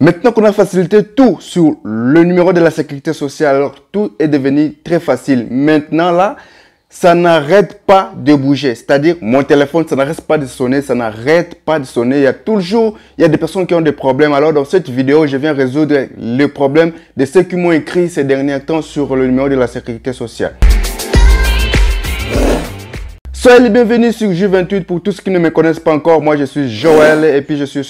Maintenant qu'on a facilité tout sur le numéro de la sécurité sociale, alors tout est devenu très facile. Maintenant là, ça n'arrête pas de bouger. C'est-à-dire, mon téléphone, ça n'arrête pas de sonner, ça n'arrête pas de sonner. Il y a des personnes qui ont des problèmes. Alors dans cette vidéo, je viens résoudre le problème de ceux qui m'ont écrit ces derniers temps sur le numéro de la sécurité sociale. Soyez les bienvenus sur J28. Pour tous qui ne me connaissent pas encore, moi je suis Joël et puis je suis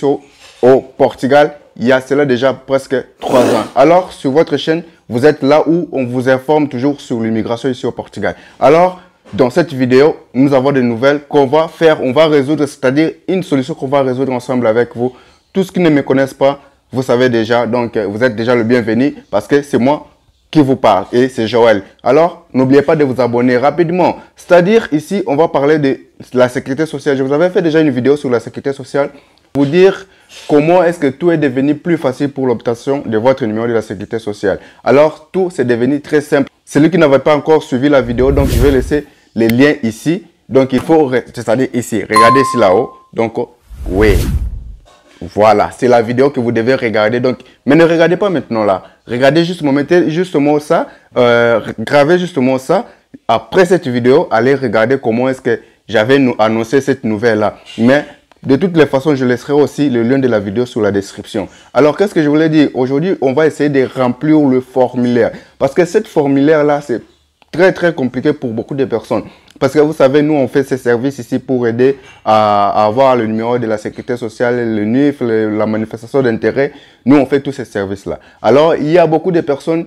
au Portugal. Il y a cela déjà presque 3 ans. Alors, sur votre chaîne, vous êtes là où on vous informe toujours sur l'immigration ici au Portugal. Alors, dans cette vidéo, nous avons des nouvelles qu'on va faire, on va résoudre, c'est-à-dire une solution qu'on va résoudre ensemble avec vous. Tous ceux qui ne me connaissent pas, vous savez déjà, donc vous êtes déjà le bienvenu parce que c'est moi qui vous parle et c'est Joël. Alors, n'oubliez pas de vous abonner rapidement. C'est-à-dire, ici, on va parler de la sécurité sociale. Je vous avais fait déjà une vidéo sur la sécurité sociale. Vous dire comment est-ce que tout est devenu plus facile pour l'obtention de votre numéro de la sécurité sociale. Alors, tout c'est devenu très simple. Celui qui n'avait pas encore suivi la vidéo, donc je vais laisser les liens ici. Donc, il faut, c'est-à-dire ici, regardez ici là-haut. Donc, oui. Voilà, c'est la vidéo que vous devez regarder. Donc, mais ne regardez pas maintenant là. Regardez justement, mettez justement ça, gravez justement ça. Après cette vidéo, allez regarder comment est-ce que j'avais annoncé cette nouvelle là. Mais de toutes les façons, je laisserai aussi le lien de la vidéo sur la description. Alors, qu'est-ce que je voulais dire? Aujourd'hui, on va essayer de remplir le formulaire. Parce que cette formulaire-là, c'est très compliqué pour beaucoup de personnes. Parce que vous savez, nous, on fait ces services ici pour aider à avoir le numéro de la sécurité sociale, le NIF, la manifestation d'intérêt. Nous, on fait tous ces services-là. Alors, il y a beaucoup de personnes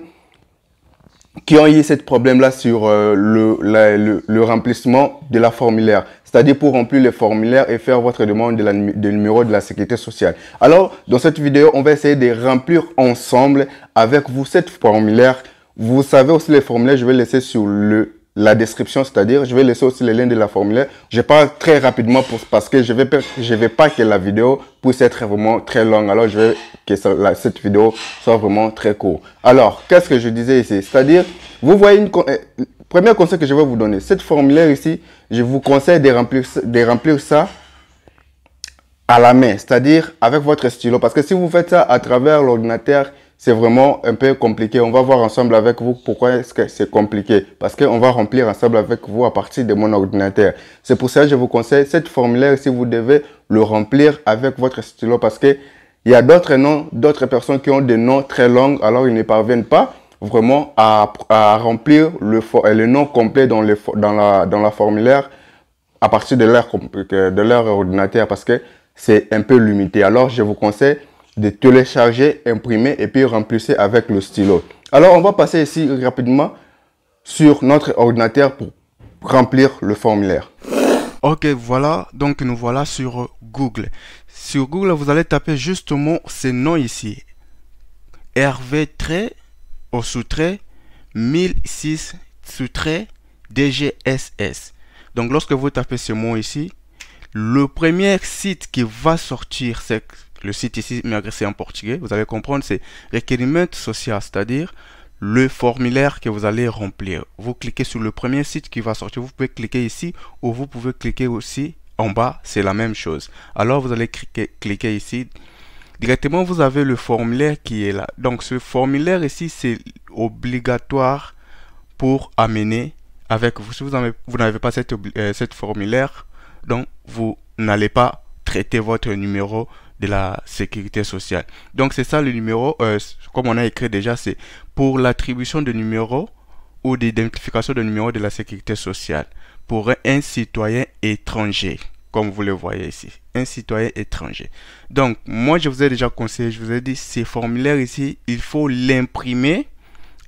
qui ont eu ce problème-là sur le remplissement de la formulaire. C'est-à-dire pour remplir le formulaire et faire votre demande de numéro de la sécurité sociale. Alors, dans cette vidéo, on va essayer de remplir ensemble avec vous cette formulaire. Vous savez aussi les formulaires, je vais laisser sur la description, c'est-à-dire je vais laisser aussi les liens de la formulaire. Je parle très rapidement parce que je vais pas que la vidéo puisse être vraiment très longue. Alors, je veux que cette vidéo soit vraiment très courte. Alors, qu'est-ce que je disais ici? C'est-à-dire, vous voyez premier conseil que je vais vous donner. Cette formulaire ici, je vous conseille de remplir ça à la main, c'est-à-dire avec votre stylo. Parce que si vous faites ça à travers l'ordinateur, c'est vraiment un peu compliqué. On va voir ensemble avec vous pourquoi est-ce que c'est compliqué. Parce qu'on va remplir ensemble avec vous à partir de mon ordinateur. C'est pour ça que je vous conseille cette formulaire si vous devez le remplir avec votre stylo. Parce que il y a d'autres noms, d'autres personnes qui ont des noms très longs. Alors, ils ne parviennent pas vraiment à remplir le nom complet dans la formulaire à partir de leur ordinateur. Parce que c'est un peu limité. Alors, je vous conseille de télécharger, imprimer et puis remplissez avec le stylo. Alors, on va passer ici rapidement sur notre ordinateur pour remplir le formulaire. Ok, voilà. Donc, nous voilà sur Google. Sur Google, vous allez taper justement ces noms ici. Hervé au sous-trait 1006 sous-trait DGSS. Donc, lorsque vous tapez ce mot ici, le premier site qui va sortir, c'est le site ici, mais c'est en portugais, vous allez comprendre, c'est requériment social, c'est-à-dire le formulaire que vous allez remplir. Vous cliquez sur le premier site qui va sortir, vous pouvez cliquer ici ou vous pouvez cliquer aussi en bas, c'est la même chose. Alors vous allez cliquer ici, directement vous avez le formulaire qui est là. Donc ce formulaire ici, c'est obligatoire pour amener avec vous. Si vous n'avez pas cette formulaire, donc vous n'allez pas traiter votre numéro de la sécurité sociale. Donc c'est ça le numéro, comme on a écrit déjà, c'est pour l'attribution de numéros ou d'identification de numéro de la sécurité sociale pour un citoyen étranger, comme vous le voyez ici, un citoyen étranger. Donc moi je vous ai déjà conseillé, je vous ai dit, ces formulaires ici, il faut l'imprimer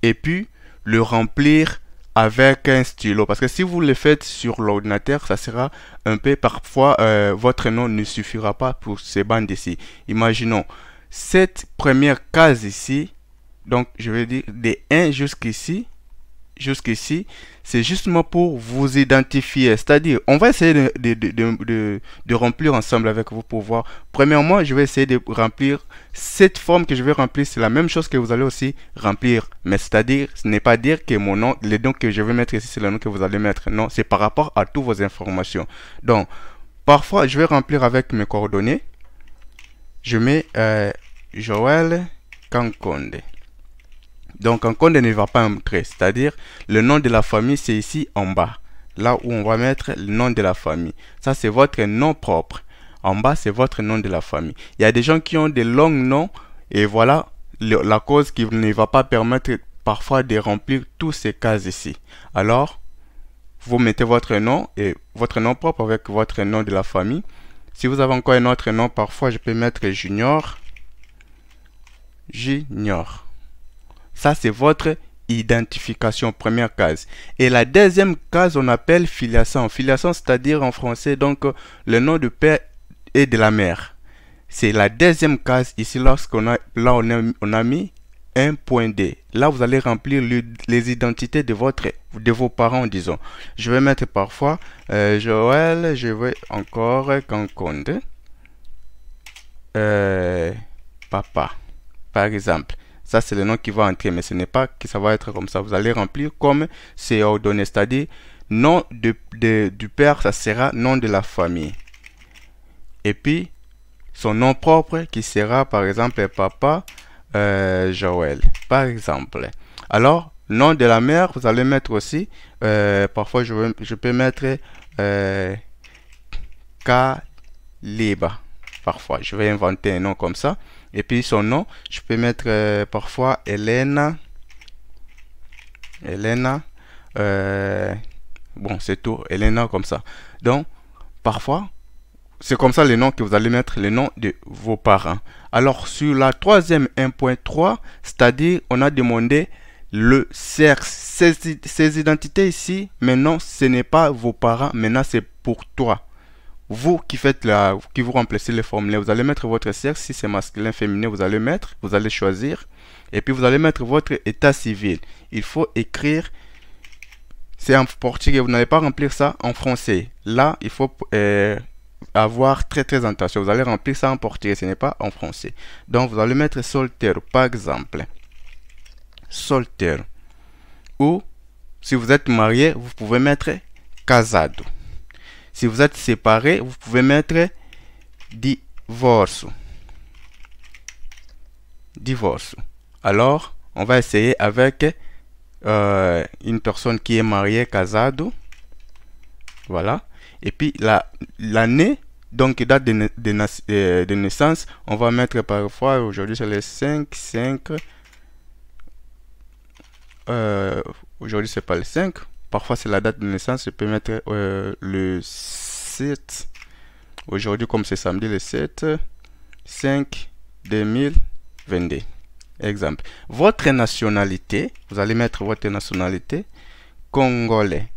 et puis le remplir avec un stylo, parce que si vous le faites sur l'ordinateur, ça sera un peu parfois votre nom ne suffira pas pour ces bandes ici. Imaginons cette première case ici, donc je vais dire de 1 jusqu'ici, c'est justement pour vous identifier. C'est-à-dire, on va essayer de remplir ensemble avec vous pour voir. Premièrement, je vais essayer de remplir cette forme que je vais remplir. C'est la même chose que vous allez aussi remplir. Mais c'est-à-dire, ce n'est pas dire que mon nom, le nom que je vais mettre ici, c'est le nom que vous allez mettre. Non, c'est par rapport à toutes vos informations. Donc, parfois, je vais remplir avec mes coordonnées. Je mets Joël Kankonde. Donc Kankonde ne va pas entrer, c'est-à-dire le nom de la famille c'est ici en bas, là où on va mettre le nom de la famille. Ça c'est votre nom propre. En bas c'est votre nom de la famille. Il y a des gens qui ont des longs noms et voilà la cause qui ne va pas permettre parfois de remplir tous ces cases ici. Alors vous mettez votre nom et votre nom propre avec votre nom de la famille. Si vous avez encore un autre nom, parfois je peux mettre Junior. Junior. Ça, c'est votre identification, première case. Et la deuxième case, on appelle filiation. Filiation, c'est-à-dire en français, donc, le nom du père et de la mère. C'est la deuxième case ici, lorsqu'on a, là, on a mis un point D. Là, vous allez remplir les identités de vos parents, disons. Je vais mettre parfois Joël, je vais encore Kankonde. Papa, par exemple. Ça, c'est le nom qui va entrer, mais ce n'est pas que ça va être comme ça. Vous allez remplir comme c'est ordonné, c'est-à-dire nom du père, ça sera nom de la famille. Et puis, son nom propre qui sera, par exemple, papa Joël, par exemple. Alors, nom de la mère, vous allez mettre aussi, parfois je peux mettre Kaliba. Parfois, je vais inventer un nom comme ça. Et puis son nom, je peux mettre parfois Elena. Elena. Bon, c'est tout. Elena comme ça. Donc, parfois, c'est comme ça les noms que vous allez mettre, les noms de vos parents. Alors, sur la troisième 1.3, c'est-à-dire, on a demandé le sexe. Ces identités ici, maintenant, ce n'est pas vos parents, maintenant, c'est pour toi. Vous qui faites qui vous remplacez les formulaires, vous allez mettre votre sexe, si c'est masculin, féminin, vous allez choisir, et puis vous allez mettre votre état civil. Il faut écrire, c'est en portugais, vous n'allez pas remplir ça en français. Là, il faut avoir très attention, vous allez remplir ça en portugais, ce n'est pas en français. Donc, vous allez mettre solteiro, par exemple. Solteiro. Ou, si vous êtes marié, vous pouvez mettre casado. Si vous êtes séparé, vous pouvez mettre divorce. Divorce. Alors, on va essayer avec une personne qui est mariée, casado. Voilà. Et puis, l'année, donc date de naissance, on va mettre parfois, aujourd'hui c'est le 5. Aujourd'hui, c'est pas le 5. Parfois, c'est la date de naissance. Je peux mettre le 7. Aujourd'hui, comme c'est samedi, le 7, 5, 2022. Exemple. Votre nationalité, vous allez mettre votre nationalité. Congolais.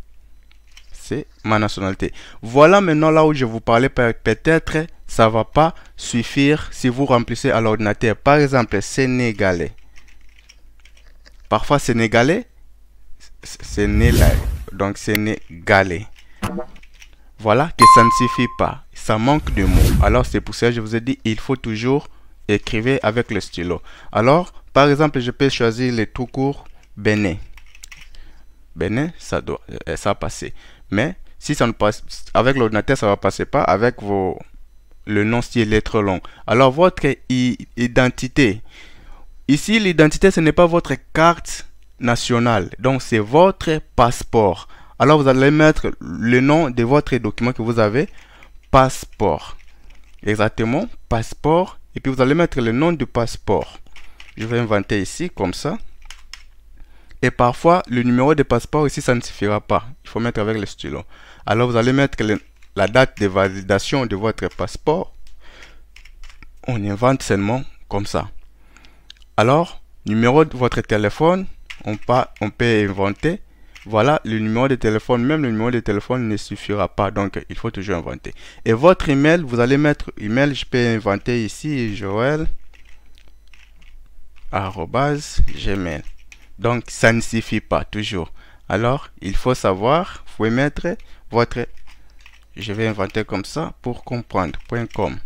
C'est ma nationalité. Voilà maintenant là où je vous parlais. Peut-être, ça va pas suffire si vous remplissez à l'ordinateur. Par exemple, sénégalais. Parfois, sénégalais. Donc sénégalais. Voilà que ça ne suffit pas. Ça manque de mots. Alors c'est pour ça que je vous ai dit, il faut toujours écrire avec le stylo. Alors, par exemple, je peux choisir les tout courts Bénin. Bénin, ça passer. Mais si ça ne passe avec l'ordinateur, ça va passer pas avec le nom si il est trop long. Alors votre identité. Ici, l'identité, ce n'est pas votre carte nationale. Donc, c'est votre passeport. Alors, vous allez mettre le nom de votre document que vous avez. Passeport. Exactement. Passeport. Et puis, vous allez mettre le nom du passeport. Je vais inventer ici, comme ça. Et parfois, le numéro de passeport ici, ça ne suffira pas. Il faut mettre avec le stylo. Alors, vous allez mettre la date de validation de votre passeport. On invente seulement comme ça. Alors, numéro de votre téléphone. On peut inventer. Voilà, le numéro de téléphone, même le numéro de téléphone ne suffira pas. Donc, il faut toujours inventer. Et votre email, vous allez mettre email. Je peux inventer ici joel@gmail. Donc, ça ne suffit pas toujours. Alors, il faut savoir, vous pouvez mettre votre... Je vais inventer comme ça pour comprendre. .com.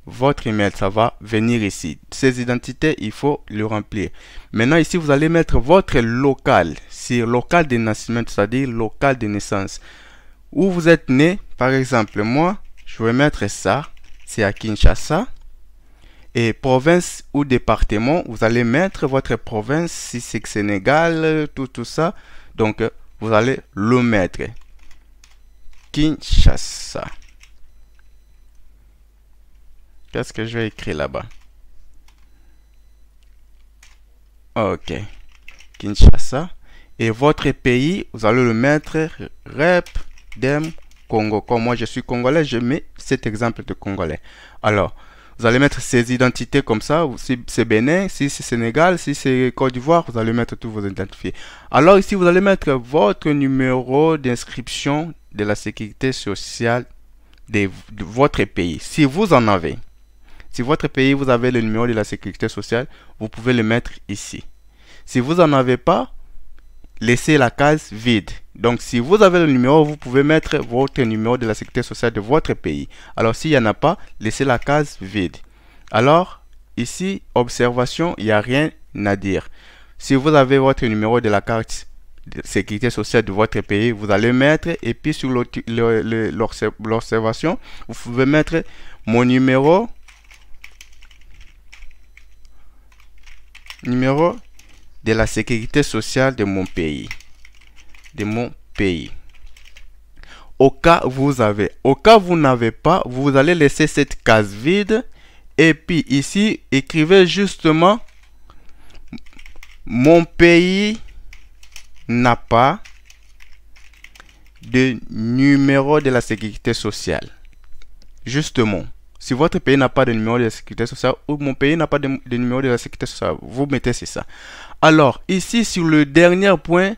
Votre email, ça va venir ici. Ces identités, il faut le remplir. Maintenant, ici, vous allez mettre votre local. C'est local de naissance, c'est-à-dire local de naissance. Où vous êtes né, par exemple, moi, je vais mettre ça. C'est à Kinshasa. Et province ou département, vous allez mettre votre province, si c'est Sénégal, tout ça. Donc, vous allez le mettre. Kinshasa. Qu'est-ce que je vais écrire là-bas? Ok. Kinshasa. Et votre pays, vous allez le mettre Rep Dem Congo. Comme moi, je suis congolais, je mets cet exemple de congolais. Alors, vous allez mettre ces identités comme ça. Si c'est Bénin, si c'est Sénégal, si c'est Côte d'Ivoire, vous allez mettre tous vos identifiés. Alors ici, vous allez mettre votre numéro d'inscription de la sécurité sociale de votre pays. Si vous en avez. Si votre pays, vous avez le numéro de la sécurité sociale, vous pouvez le mettre ici. Si vous n'en avez pas, laissez la case vide. Donc, si vous avez le numéro, vous pouvez mettre votre numéro de la sécurité sociale de votre pays. Alors, s'il n'y en a pas, laissez la case vide. Alors, ici, observation, il n'y a rien à dire. Si vous avez votre numéro de la carte de sécurité sociale de votre pays, vous allez mettre, et puis sur l'observation, vous pouvez mettre mon numéro de la sécurité sociale de mon pays. Au cas vous avez. Au cas vous n'avez pas, vous allez laisser cette case vide. Et puis ici, écrivez justement mon pays n'a pas de numéro de la sécurité sociale. Justement. Si votre pays n'a pas de numéro de la sécurité sociale ou mon pays n'a pas de numéro de la sécurité sociale, vous mettez c'est ça. Alors, ici, sur le dernier point,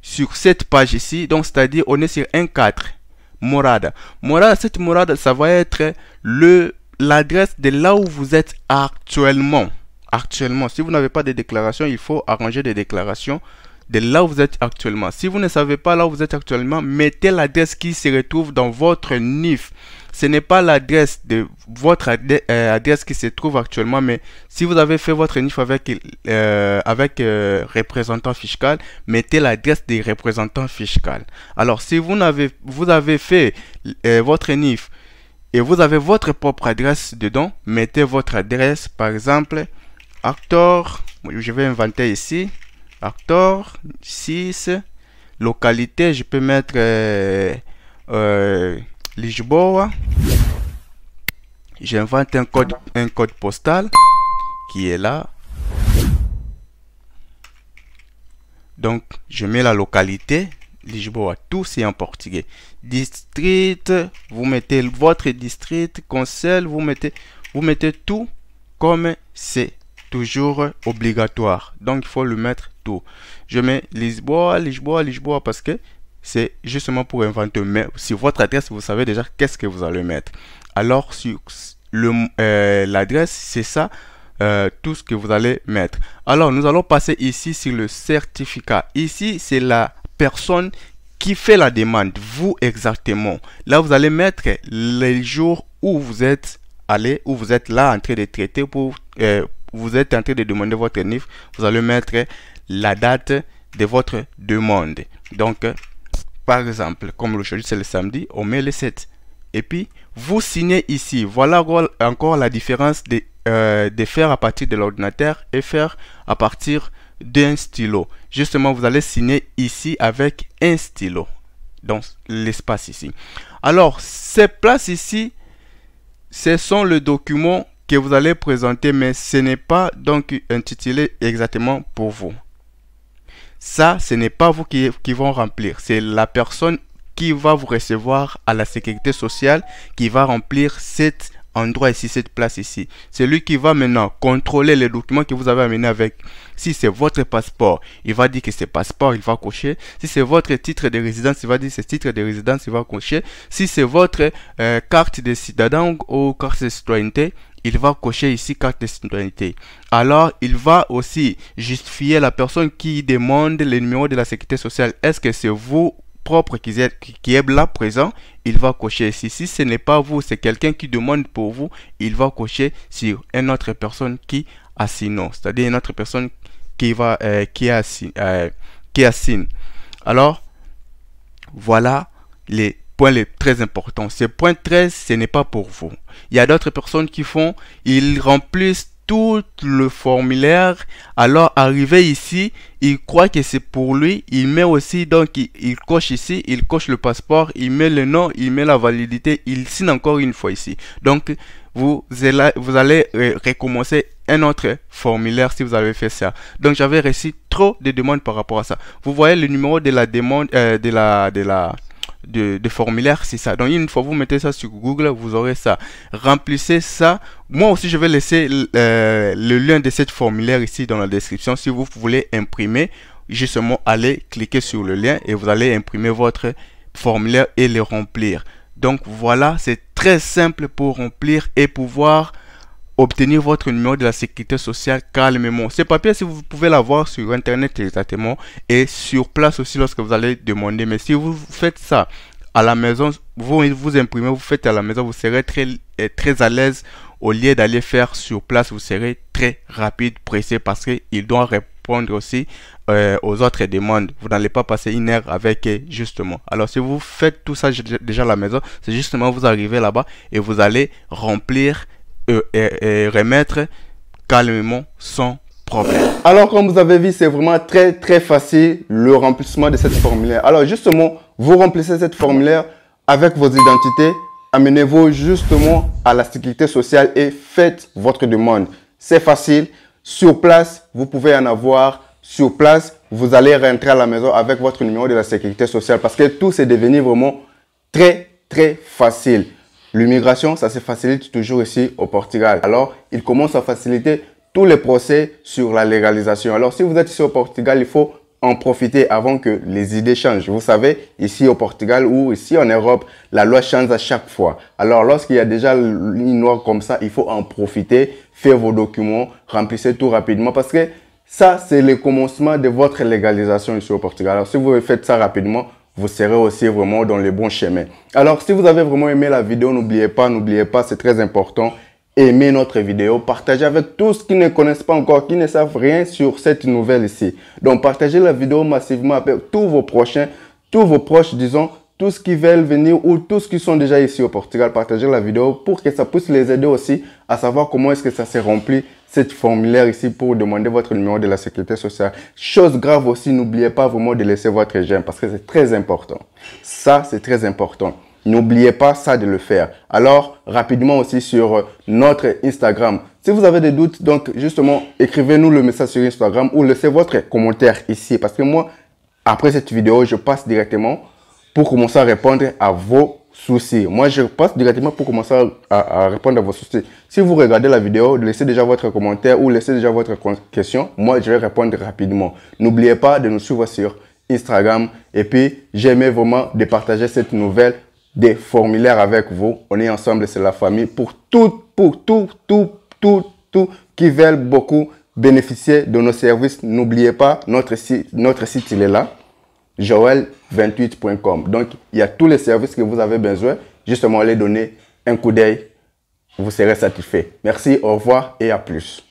sur cette page ici, donc c'est-à-dire, on est sur 1.4, Morada. Cette Morada, ça va être l'adresse de là où vous êtes actuellement. Si vous n'avez pas de déclaration, il faut arranger des déclarations de là où vous êtes actuellement. Si vous ne savez pas là où vous êtes actuellement, mettez l'adresse qui se retrouve dans votre NIF. Ce n'est pas l'adresse de votre adresse qui se trouve actuellement, mais si vous avez fait votre NIF avec représentant fiscal, mettez l'adresse des représentants fiscaux. Alors, si vous avez fait votre NIF et vous avez votre propre adresse dedans, mettez votre adresse, par exemple, Actor, je vais inventer ici, Actor 6, localité, je peux mettre Lisboa. J'invente un code postal qui est là. Donc, je mets la localité, Lisboa, tout c'est en portugais. District, vous mettez votre district, conseil, vous mettez tout comme c'est toujours obligatoire. Donc, il faut le mettre tout. Je mets Lisboa parce que c'est justement pour inventer. Mais sur votre adresse, vous savez déjà qu'est-ce que vous allez mettre. Alors, sur l'adresse, c'est ça, tout ce que vous allez mettre. Alors, nous allons passer ici sur le certificat. Ici, c'est la personne qui fait la demande, vous exactement. Là, vous allez mettre les jours où vous êtes allé, où vous êtes là en train de traiter pour... vous êtes en train de demander votre NIF. Vous allez mettre la date de votre demande. Donc, par exemple, comme aujourd'hui c'est le samedi, on met le 7. Et puis, vous signez ici. Voilà encore la différence de faire à partir de l'ordinateur et faire à partir d'un stylo. Justement, vous allez signer ici avec un stylo. Donc, l'espace ici. Alors, ces places ici, ce sont les documents que vous allez présenter, mais ce n'est pas donc intitulé exactement pour vous. Ça, ce n'est pas vous qui vont remplir. C'est la personne qui va vous recevoir à la sécurité sociale qui va remplir cet endroit ici, cette place ici. C'est lui qui va maintenant contrôler les documents que vous avez amenés avec. Si c'est votre passeport, il va dire que c'est passeport, il va cocher. Si c'est votre titre de résidence, il va dire que c'est titre de résidence, il va cocher. Si c'est votre carte de citadin ou carte de citoyenneté, il va cocher ici carte de citoyenneté. Alors, il va aussi justifier la personne qui demande le numéro de la sécurité sociale. Est-ce que c'est vous propre qui est là présent? Il va cocher ici. Si ce n'est pas vous, c'est quelqu'un qui demande pour vous, il va cocher sur une autre personne qui assigne. C'est-à-dire une autre personne qui assigne. Alors, voilà les point très important. Ce point 13, ce n'est pas pour vous. Il y a d'autres personnes qui font, ils remplissent tout le formulaire, alors arrivé ici, il croit que c'est pour lui, il met aussi, donc il coche ici, il coche le passeport, il met le nom, il met la validité, il signe encore une fois ici. Donc vous allez recommencer un autre formulaire si vous avez fait ça. Donc j'avais reçu trop de demandes par rapport à ça. Vous voyez le numéro de la demande de formulaire, c'est ça. Donc une fois vous mettez ça sur Google, vous aurez ça. Remplissez ça. Moi aussi je vais laisser le lien de cette formulaire ici dans la description. Si vous voulez imprimer, justement allez cliquer sur le lien et vous allez imprimer votre formulaire et le remplir. Donc voilà, c'est très simple pour remplir et pouvoir obtenir votre numéro de la sécurité sociale calmement. Ce papier, si vous pouvez l'avoir sur internet exactement et sur place aussi lorsque vous allez demander. Mais si vous faites ça à la maison, vous imprimez, vous faites à la maison, vous serez très à l'aise. Au lieu d'aller faire sur place, vous serez très rapide, pressé parce qu'il doit répondre aussi aux autres demandes. Vous n'allez pas passer une heure avec justement. Alors si vous faites tout ça déjà à la maison, c'est justement vous arrivez là-bas et vous allez remplir et remettre calmement sans problème. Alors, comme vous avez vu, c'est vraiment très facile le remplissement de cette formulaire. Alors, justement, vous remplissez cette formulaire avec vos identités. Amenez-vous justement à la sécurité sociale et faites votre demande. C'est facile. Sur place, vous pouvez en avoir. Sur place, vous allez rentrer à la maison avec votre numéro de la sécurité sociale parce que tout c'est devenu vraiment très facile. L'immigration, ça se facilite toujours ici au Portugal. Alors, il commence à faciliter tous les procès sur la légalisation. Alors, si vous êtes ici au Portugal, il faut en profiter avant que les idées changent. Vous savez, ici au Portugal ou ici en Europe, la loi change à chaque fois. Alors, lorsqu'il y a déjà une loi comme ça, il faut en profiter, faire vos documents, remplissez tout rapidement parce que ça, c'est le commencement de votre légalisation ici au Portugal. Alors, si vous faites ça rapidement, vous serez aussi vraiment dans le bon chemin. Alors, si vous avez vraiment aimé la vidéo, n'oubliez pas, c'est très important. Aimez notre vidéo, partagez avec tous qui ne connaissent pas encore, qui ne savent rien sur cette nouvelle ici. Donc, partagez la vidéo massivement avec tous vos proches, disons, tous qui veulent venir ou tous qui sont déjà ici au Portugal. Partagez la vidéo pour que ça puisse les aider aussi à savoir comment est-ce que ça se remplit cette formulaire ici pour demander votre numéro de la sécurité sociale. Chose grave aussi, n'oubliez pas vraiment de laisser votre j'aime parce que c'est très important. Ça, c'est très important. N'oubliez pas ça de le faire. Alors, rapidement aussi sur notre Instagram. Si vous avez des doutes, donc justement, écrivez-nous le message sur Instagram ou laissez votre commentaire ici. Parce que moi, après cette vidéo, je passe directement pour commencer à répondre à vos soucis. Moi, je passe directement pour commencer à répondre à vos soucis. Si vous regardez la vidéo, laissez déjà votre commentaire ou laissez déjà votre question. Moi, je vais répondre rapidement. N'oubliez pas de nous suivre sur Instagram. Et puis, j'aimais vraiment de partager cette nouvelle des formulaires avec vous. On est ensemble, c'est la famille. Pour tout qui veulent beaucoup bénéficier de nos services, n'oubliez pas, notre site, il est là. joel28.com. Donc, il y a tous les services que vous avez besoin. Justement, allez donner un coup d'œil. Vous serez satisfait. Merci, au revoir et à plus.